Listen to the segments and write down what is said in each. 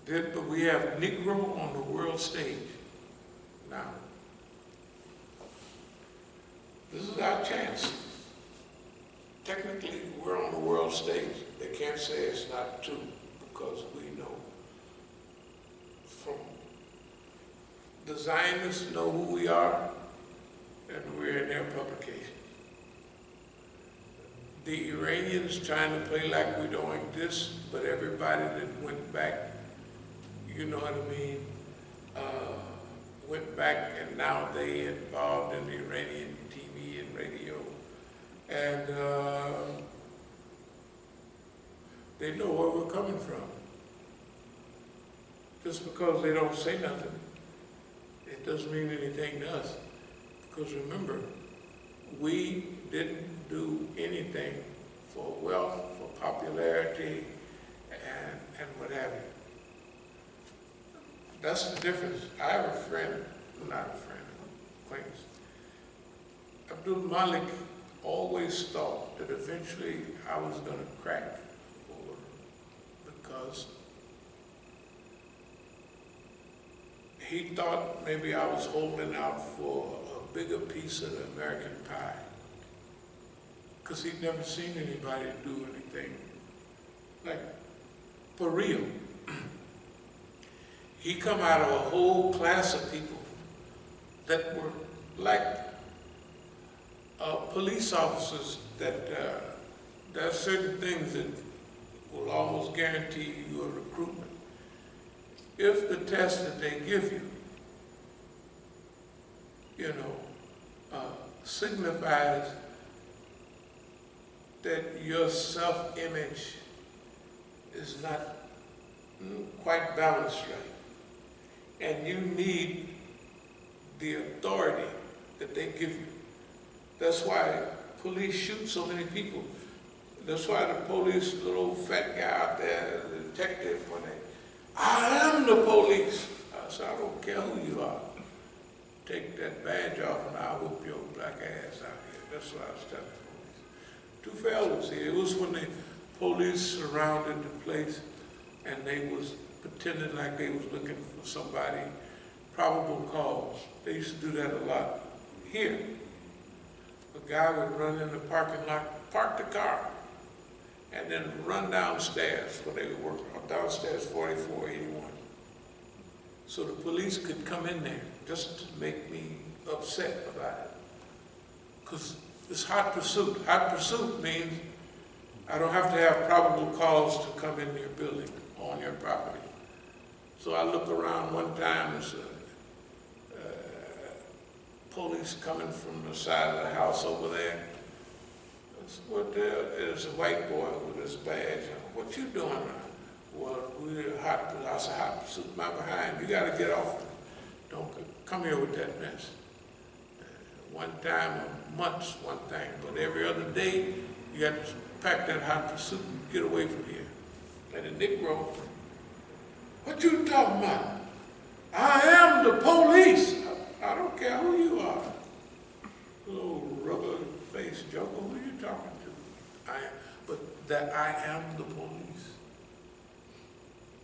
But we have Negro on the world stage now. This is our chance. Technically, we're on the world stage. They can't say it's not true because we know from the Zionists know who we are, and we're in their publication. The Iranians trying to play like we don't exist, but everybody that went back, you know what I mean, went back and now they involved in the Iranian TV and radio. And they know where we're coming from. Just because they don't say nothing, it doesn't mean anything to us. Because remember, we didn't do anything for wealth, for popularity, and what have you. That's the difference. I have a friend, not a friend, acquaintance. Abdul Malik always thought that eventually I was going to crack because he thought maybe I was holding out for a bigger piece of the American pie. Because he'd never seen anybody do anything like for real. He come out of a whole class of people that were like police officers that there are certain things that will almost guarantee you a recruitment. If the test that they give you, signifies that your self-image is not quite balanced right, and you need the authority that they give you. That's why police shoot so many people. That's why the police, the little fat guy out there, the detective, when they, I am the police. I said, I don't care who you are. Take that badge off and I'll whoop your black ass out here. That's what I was telling the police. Two fellas here. It was when the police surrounded the place and they was pretending like they was looking for somebody, probable cause. They used to do that a lot here. A guy would run in the parking lot, park the car, and then run downstairs when they were working, downstairs 4481. So the police could come in there just to make me upset about it. Because it's hot pursuit. Hot pursuit means I don't have to have probable cause to come in your building or on your property. So I look around one time, there's police coming from the side of the house over there. What there's a white boy with his badge. What you doing? Well, we're hot. I said, hot pursuit, my behind. You got to get off. Don't come here with that mess. One time a month's one thing, but every other day you got to pack that hot pursuit and get away from here. And the Negro, what you talking about? I am the police. I don't care who you are. Little rubber-faced joker, who are you talking to? But that I am the police.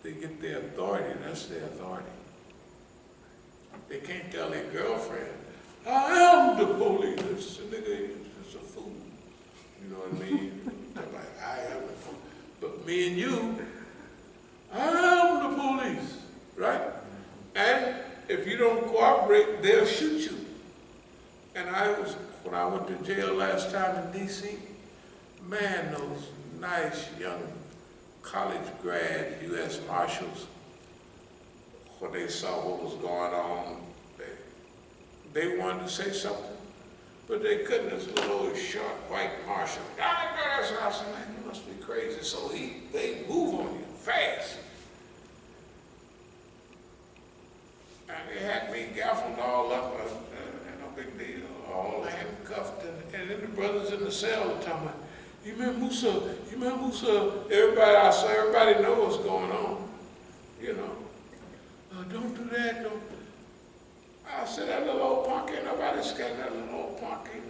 They get their authority, that's their authority. They can't tell their girlfriend, I am the police. This nigga is a fool. You know what I mean? They're like, I am the police. But me and you, I am the police, right? And if you don't cooperate, they'll shoot you. And when I went to jail last time in D.C., man, those nice young college grad U.S. Marshals, when they saw what was going on, they wanted to say something, but they couldn't. This little short white marshal, I said, man, you must be crazy. So they move on you fast. And they had me gaffled all up, no big deal, all handcuffed, and then the brothers in the cell are talking about, Imam Musa, everybody knows what's going on, don't do that, don't. I said, that little old punk, ain't nobody scared that little old punk, he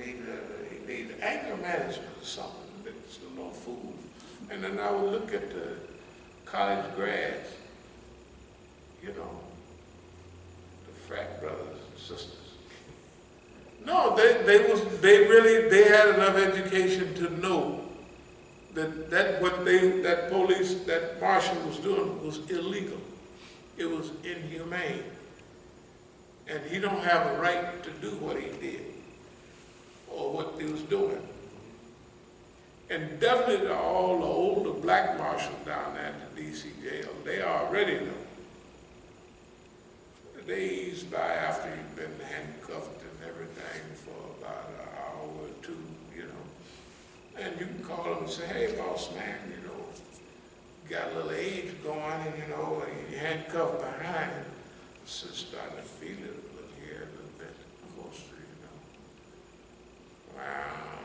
need anger management or something, it's a little fool. And then I would look at the college grads, they had enough education to know that police, that marshal was doing was illegal. It was inhumane. And he don't have a right to do what he did or what he was doing. And definitely all the older black marshals down there at the DC jail, they already know. They ease by after you've been handcuffed and everything for about an hour or two, you know. And you can call them and say, hey, boss man, you know, got a little age going and, you know, you're handcuffed behind. So starting to feel it a little here, a little bit closer, you know. Wow.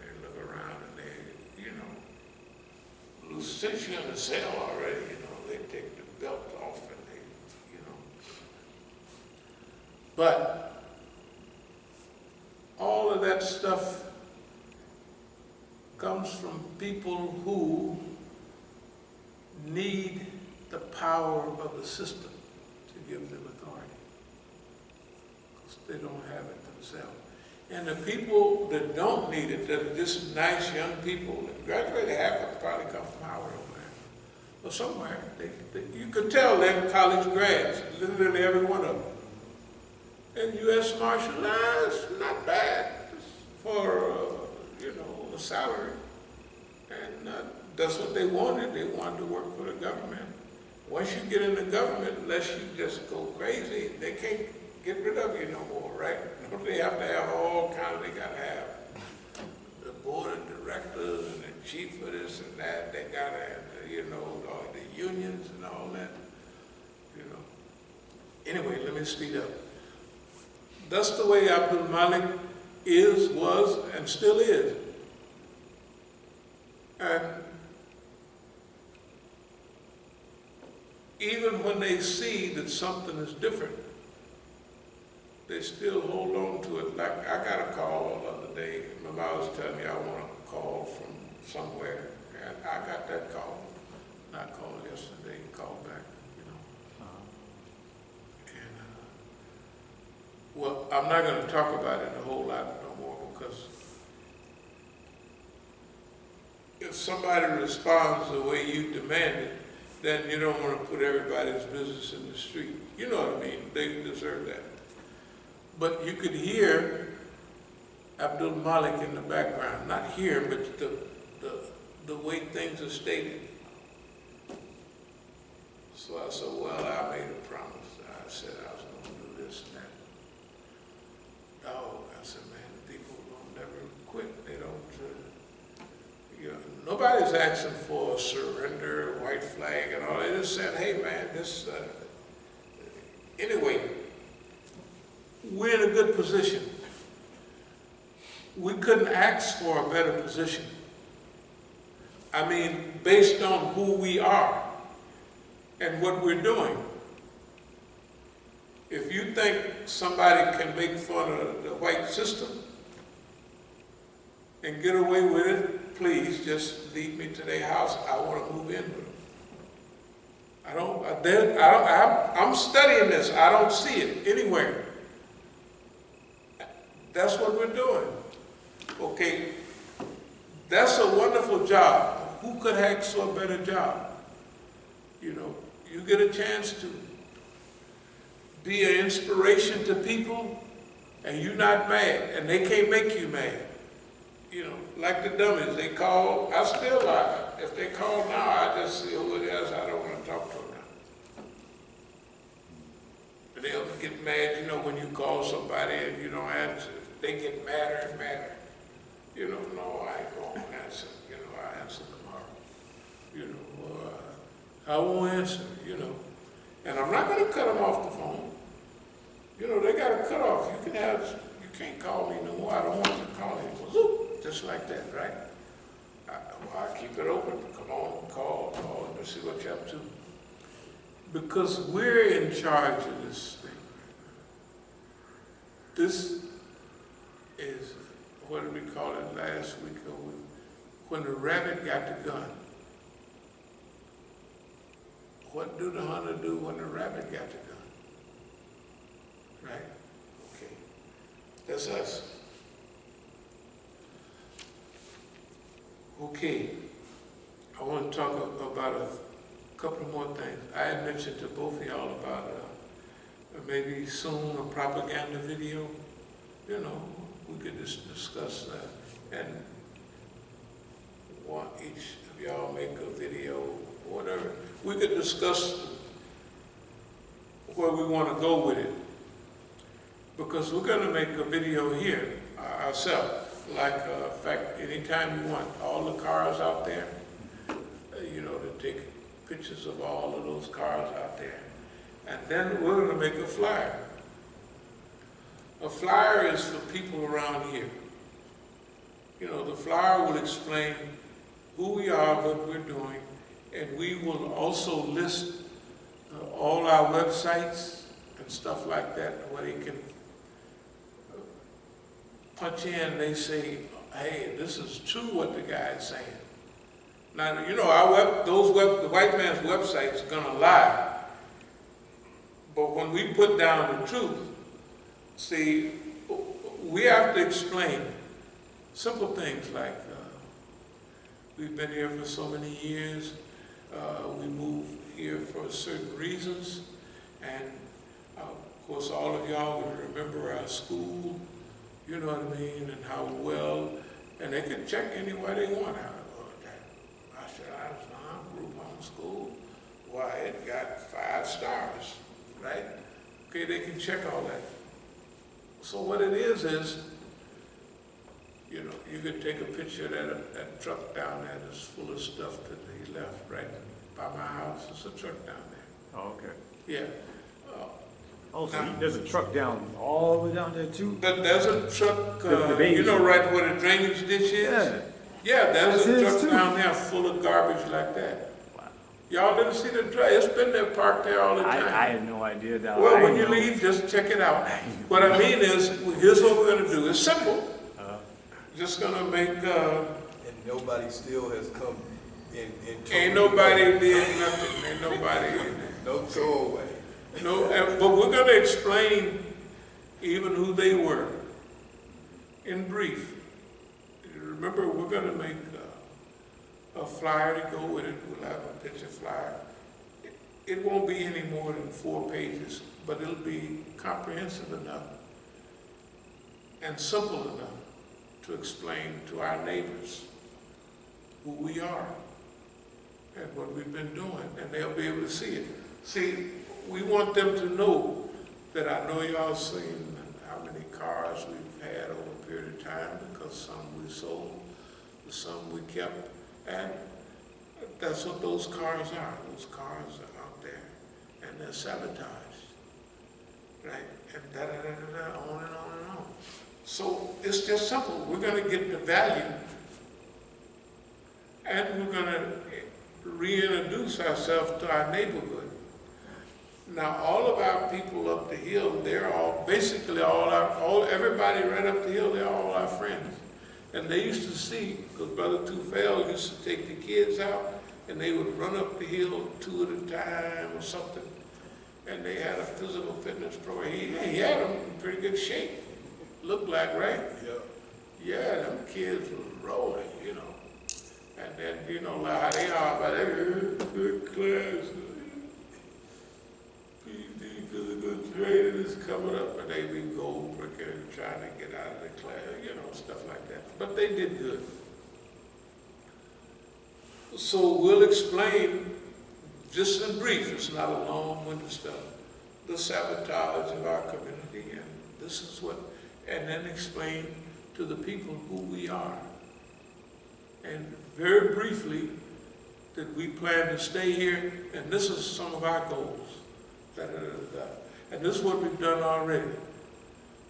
They look around and they, you know, since you're in the cell already, you know, they take the belt off and they, you know. But all of that stuff comes from people who need the power of the system to give them authority, because they don't have it themselves. And the people that don't need it, that are just nice young people that graduated, half of them probably come from Howard over there, or somewhere. You could tell they're college grads, literally every one of them. And U.S. Marshal, it's not bad for, you know, a salary. And that's what they wanted. They wanted to work for the government. Once you get in the government, unless you just go crazy, they can't get rid of you no more, right? They have to have all kinds, they gotta have the board of directors and the chief of this and that. They gotta have, you know, all the unions and all that, you know. Anyway, let me speed up. That's the way Abdul Malik is, was, and still is. And even when they see that something is different, they still hold on to it. Like I got a call the other day. My mom was telling me I want a call from somewhere, and I got that call. I called yesterday, called back, you know. And well, I'm not going to talk about it a whole lot no more, because if somebody responds the way you demand it, then you don't want to put everybody's business in the street. You know what I mean? They deserve that. But you could hear Abdul Malik in the background. Not here, but the way things are stated. So I said, well, I made a promise. I said I was going to do this and that. Oh, I said, man, the people don't never quit. They don't, you know, nobody's asking for surrender, white flag and all. They just said, hey, man, this, anyway, we're in a good position. We couldn't ask for a better position. I mean, based on who we are and what we're doing. If you think somebody can make fun of the white system and get away with it, please just lead me to their house. I want to move in with them. I'm studying this. I don't see it anywhere. That's what we're doing. Okay, that's a wonderful job. Who could ask for a better job? You know, you get a chance to be an inspiration to people, and you're not mad, and they can't make you mad. You know, like the dummies, they call, I still like it. If they call now, I just see who it is. I don't want to talk to them now. But they'll get mad, you know, when you call somebody and you don't answer. They get madder and madder. You know, no, I ain't going to answer. You know, I'll answer tomorrow. You know, I won't answer, you know. And I'm not going to cut them off the phone. You know, they got a cut off. You can't call me no more. I don't want you to call me. Zoop, just like that, right? I keep it open. Come on, call. Let's see what you're up to. Because we're in charge of this thing. This is, what did we call it last week? When the rabbit got the gun. What do the hunter do when the rabbit got the gun? Right? Okay. That's us. Okay, I want to talk about a couple more things. I had mentioned to both of y'all about maybe soon a propaganda video. You know, we could just discuss that, and want each of y'all make a video, or whatever. We could discuss where we want to go with it, because we're going to make a video here ourselves. Like, in fact, anytime you want all the cars out there, you know, to take pictures of all of those cars out there. And then we're going to make a flyer. A flyer is for people around here. You know, the flyer will explain who we are, what we're doing, and we will also list all our websites and stuff like that, where they can punch in, they say, hey, this is true what the guy is saying. Now, you know, the white man's website is gonna lie. But when we put down the truth, see, we have to explain simple things like, we've been here for so many years, we moved here for certain reasons, and of course all of y'all will remember our school, you know what I mean, and how well, and they can check anywhere they want out. I said, I was on group home school. Why, it got 5 stars, right? Okay, they can check all that. So what it is, you know, you could take a picture of that truck down there that's full of stuff to the left, right? By my house, there's a truck down there. Oh, okay. Yeah. Oh, so there's a truck down, all the way down there too? There's a truck, The you know, right where the drainage ditch is? Yeah. Yeah, there's a truck too. down there full of garbage like that. Wow. Y'all didn't see the truck? It's been there, parked there all the time. I had no idea that. Well, when you leave, just check it out. What I mean is, here's what we're gonna do. It's simple. Just gonna make, And nobody still has come in. ain't nobody did nothing. Ain't nobody. No throwaway. No, but we're gonna explain even who they were in brief. Remember, we're gonna make a flyer to go with it. We'll have a picture flyer. It won't be any more than 4 pages, but it'll be comprehensive enough and simple enough to explain to our neighbors who we are and what we've been doing, and they'll be able to see it. See, we want them to know that I know y'all seen how many cars we've had over a period of time, because some we sold, some we kept, and that's what those cars are. Those cars are out there, and they're sabotaged, right? And da-da-da-da-da, on and on and on. So it's just simple. We're gonna get the value, and we're gonna reintroduce ourselves to our neighborhood. Now, all of our people up the hill, they're all, basically everybody right up the hill, they're all our friends. And they used to see, because Brother Tufel used to take the kids out, and they would run up the hill 2 at a time or something. And they had a physical fitness program. He had them in pretty good shape. Looked like, right? Yep. Yeah, them kids was rolling, you know. And then, you know, like how they are, but they good class. PD physical training is coming up, and they be gold bricking and trying to get out of the class, you know, stuff like that. But they did good. So we'll explain, just in brief, it's not a long-winded stuff, the sabotage of our community, and this is what, and then explain to the people who we are. And very briefly, that we plan to stay here, and this is some of our goals. And this is what we've done already.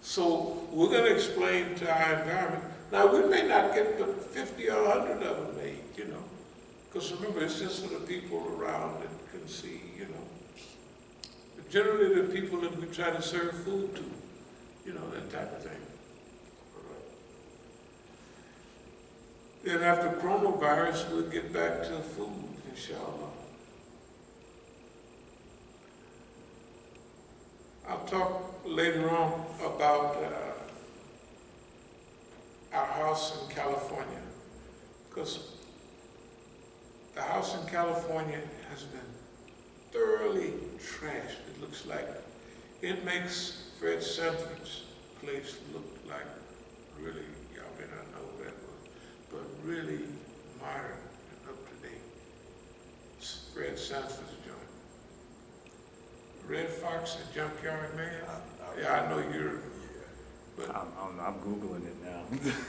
So we're going to explain to our environment. Now, we may not get the 50 or 100 of them made, you know, because remember, it's just for the people around that can see, you know. But generally, the people that we try to serve food to, you know, that type of thing. Then after coronavirus, we'll get back to food, inshallah. I'll talk later on about our house in California, because The house in California has been thoroughly trashed. It looks like, it makes Fred Sanford's place look like really, y'all may not know who that was, but really modern and up to date. It's Fred Sanford's joint. Red Fox and Junkyard Man. Yeah, I know you're. But I'm Googling it now.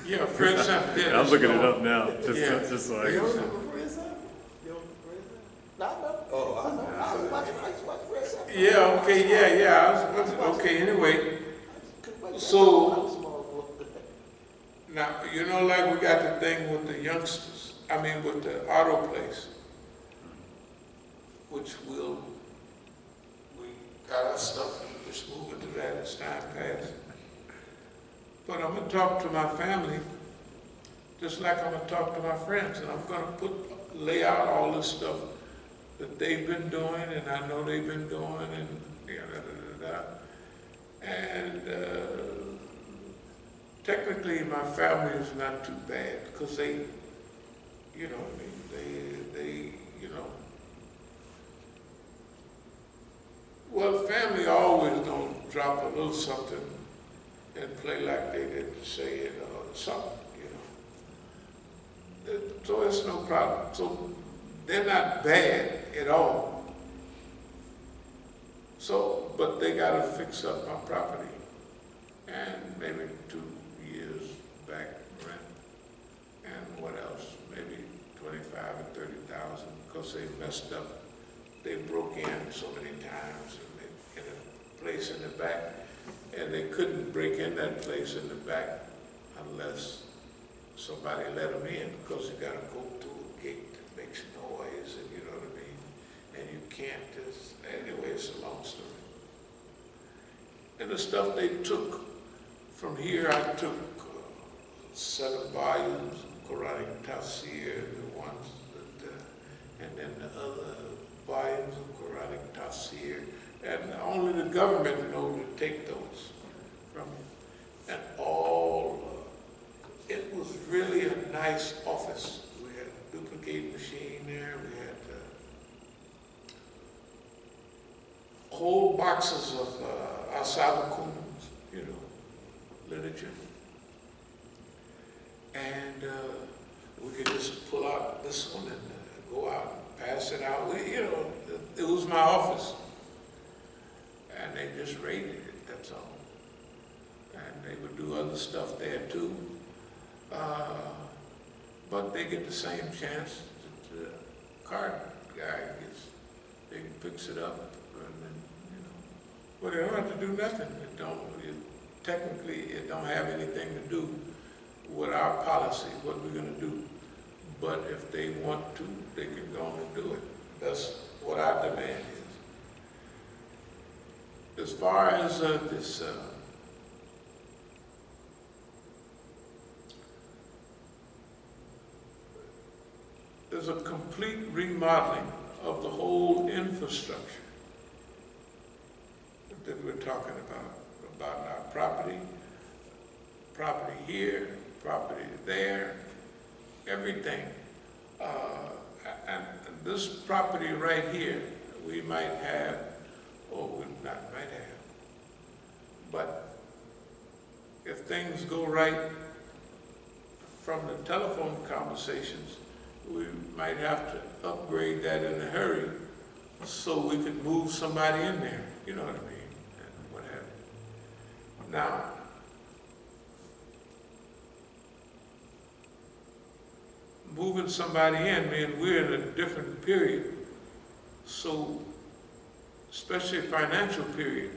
yeah, Fred Sanford did. I'm looking it up now, Yeah. just so I You can. don't remember Fred Sanford? You don't remember Fred Sanford? No, I know. Oh, I know. I was watching Fred Sanford. Yeah, okay, yeah. Okay, anyway. So, now, you know, like we got the thing with the youngsters, I mean with the auto place, which we got our stuff, and just move into that as time passes. But I'm gonna talk to my family, just like I'm gonna talk to my friends, and I'm gonna lay out all this stuff that they've been doing, and I know they've been doing, and And technically, my family is not too bad because they, you know, I mean, they, you know. Well, family always gonna drop a little something and play like they didn't say it or something, you know. So it's no problem. So they're not bad at all. So, but they gotta fix up my property and maybe 2 years back rent and what else? Maybe 25 or 30,000 because they messed up. They broke in so many times in a place in the back, and they couldn't break in that place in the back unless somebody let them in because you gotta go through a gate that makes noise, and you know what I mean? And you can't just, anyway, it's a long story. And the stuff they took from here, I took 7 volumes of Quranic tafsir, the ones that, and then the other volumes of Quranic tafsir, and only the government knows to take those from me. And all, it was really a nice office. We had a duplicate machine there, we had whole boxes of As-Sabiqun, you know, literature. And we could just pull out this one and go out and pass it out. You know, it was my office. And they just raided it, that's all. And they would do other stuff there too. But they get the same chance that the card guy gets. They can fix it up. Well, they don't have to do nothing. Technically, it don't have anything to do with our policy, what we're gonna do. But if they want to, they can go on and do it. That's what our demand is. As far as this, there's a complete remodeling of the whole infrastructure that we're talking about our property here, property there, everything. And this property right here, we might have, or we not might have, but if things go right from the telephone conversations, we might have to upgrade that in a hurry so we could move somebody in there, you know what I mean? Now, moving somebody in, man, we're in a different period. So, especially financial period.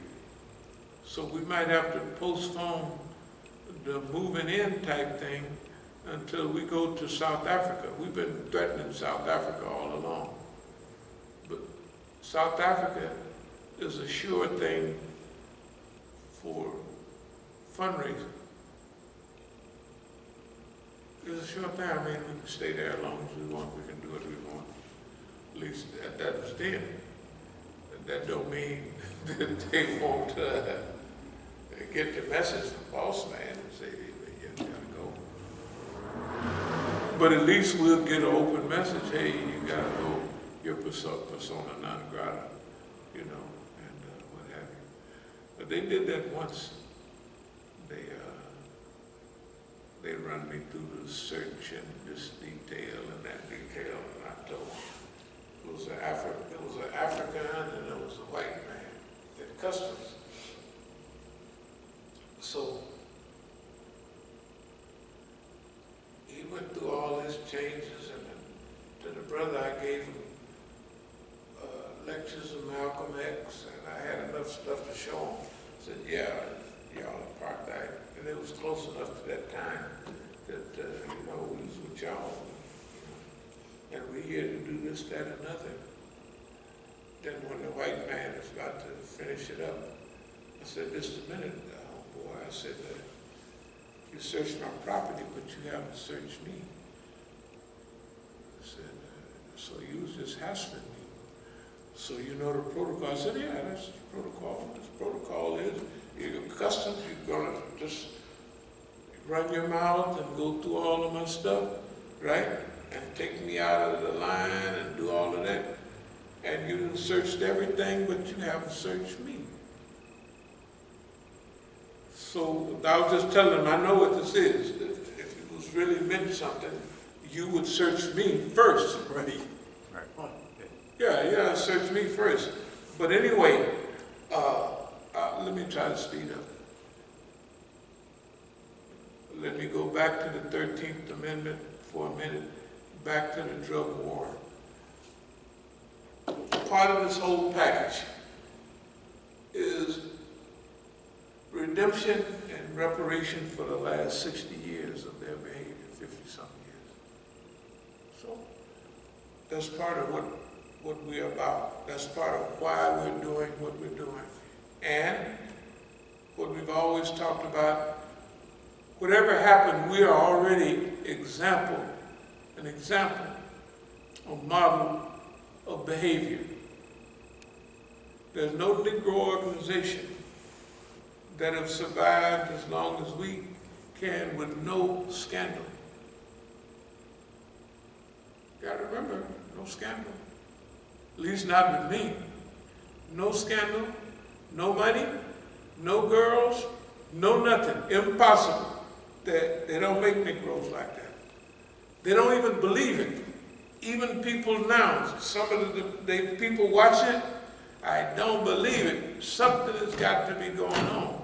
So we might have to postpone the moving in type thing until we go to South Africa. We've been threatening South Africa all along. But South Africa is a sure thing for fundraising. It's a sure thing. I mean, we can stay there as long as we want. We can do what we want. At least that was then. That don't mean that they won't get the message from boss man and say, you gotta go. But at least we'll get an open message. Hey, you you gotta go, your persona non grata, you know, and what have you. But they did that once. They run me through the search and this detail and that detail, and I told them it was an African and it was a white man at customs. So he went through all his changes, and then to the brother I gave him lectures of Malcolm X, and I had enough stuff to show him. I said, yeah, y'all apartheid. And it was close enough to that time that, you know, we was with y'all. You know, and we're here to do this, that, and nothing. Then when the white man is about to finish it up, I said, just a minute, homeboy. I said, you searched my property, but you haven't searched me. I said, so you was just hassling me. So you know the protocol? I said, yeah, that's the protocol. This protocol is, you're customs, you're gonna just run your mouth and go through all of my stuff, right? And take me out of the line and do all of that. And you searched everything, but you haven't searched me. So I was just telling him, I know what this is. If it was really meant something, you would search me first. Right. Yeah, search me first. But anyway, let me try to speed up. Let me go back to the 13th Amendment for a minute, back to the drug war. Part of this whole package is redemption and reparation for the last 60 years of their behavior, 50-something years. So that's part of what we're about. That's part of why we're doing what we're doing. And what we've always talked about, whatever happened, we are already an example, a model of behavior. There's no Negro organization that have survived as long as we can with no scandal. You gotta remember, no scandal. At least not with me. No scandal, no money, no girls, no nothing. Impossible. They don't make Negroes like that. They don't even believe it. Even people now, some of the people watching, I don't believe it. Something has got to be going on.